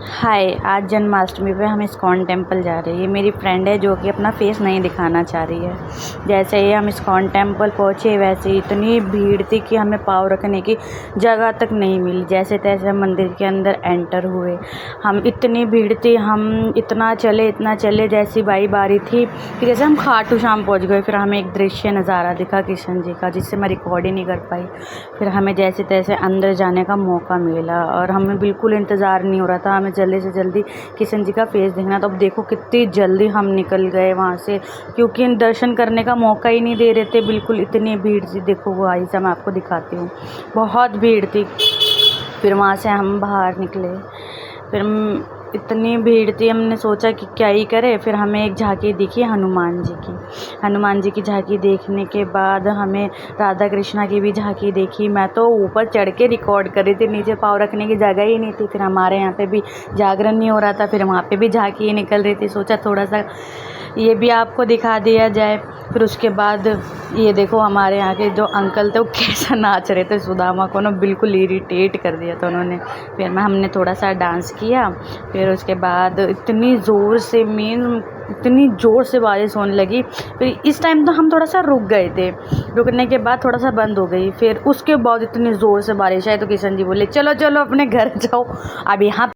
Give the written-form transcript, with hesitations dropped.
हाय, आज जन्माष्टमी पे हम इस्कॉन टेम्पल जा रहे हैं। ये मेरी फ्रेंड है जो कि अपना फेस नहीं दिखाना चाह रही है। जैसे ही हम इस्कॉन टेम्पल पहुँचे वैसे ही इतनी भीड़ थी कि हमें पाँव रखने की जगह तक नहीं मिली। जैसे तैसे हम मंदिर के अंदर एंटर हुए। हम इतनी भीड़ थी, हम इतना चले जैसी बारी थी कि जैसे हम खाटू श्याम पहुँच गए। फिर हमें एक दृश्य नज़ारा दिखा कृष्ण जी का, जिससे मैं रिकॉर्ड ही नहीं कर पाई। फिर हमें जैसे तैसे अंदर जाने का मौका मिला और हमें बिल्कुल इंतज़ार नहीं हो रहा था, हमें जल्दी से जल्दी कृष्ण जी का फेस देखना। तो अब देखो कितनी जल्दी हम निकल गए वहाँ से, क्योंकि दर्शन करने का मौका ही नहीं दे रहे थे। बिल्कुल इतनी भीड़ थी, देखो वो आई मैं आपको दिखाती हूँ, बहुत भीड़ थी। फिर वहाँ से हम बाहर निकले, फिर इतनी भीड़ थी, हमने सोचा कि क्या ही करें। फिर हमें एक झांकी दिखी हनुमान जी की झांकी देखने के बाद हमें राधा कृष्णा की भी झांकी देखी। मैं तो ऊपर चढ़ के रिकॉर्ड कर रही थी, नीचे पाँव रखने की जगह ही नहीं थी। फिर हमारे यहाँ पे भी जागरण नहीं हो रहा था, फिर वहाँ पे भी झांकी ही निकल रही थी। सोचा थोड़ा सा ये भी आपको दिखा दिया जाए। फिर उसके बाद ये देखो हमारे यहाँ के जो अंकल थे वो कैसा नाच रहे थे, सुदामा को ना बिल्कुल इरिटेट कर दिया था उन्होंने। फिर हमने थोड़ा सा डांस किया। फिर उसके बाद इतनी ज़ोर से बारिश होने लगी। फिर इस टाइम तो हम थोड़ा सा रुक गए थे, रुकने के बाद थोड़ा सा बंद हो गई। फिर उसके बाद इतनी ज़ोर से बारिश आई तो किशन जी बोले चलो अपने घर जाओ, अब यहाँ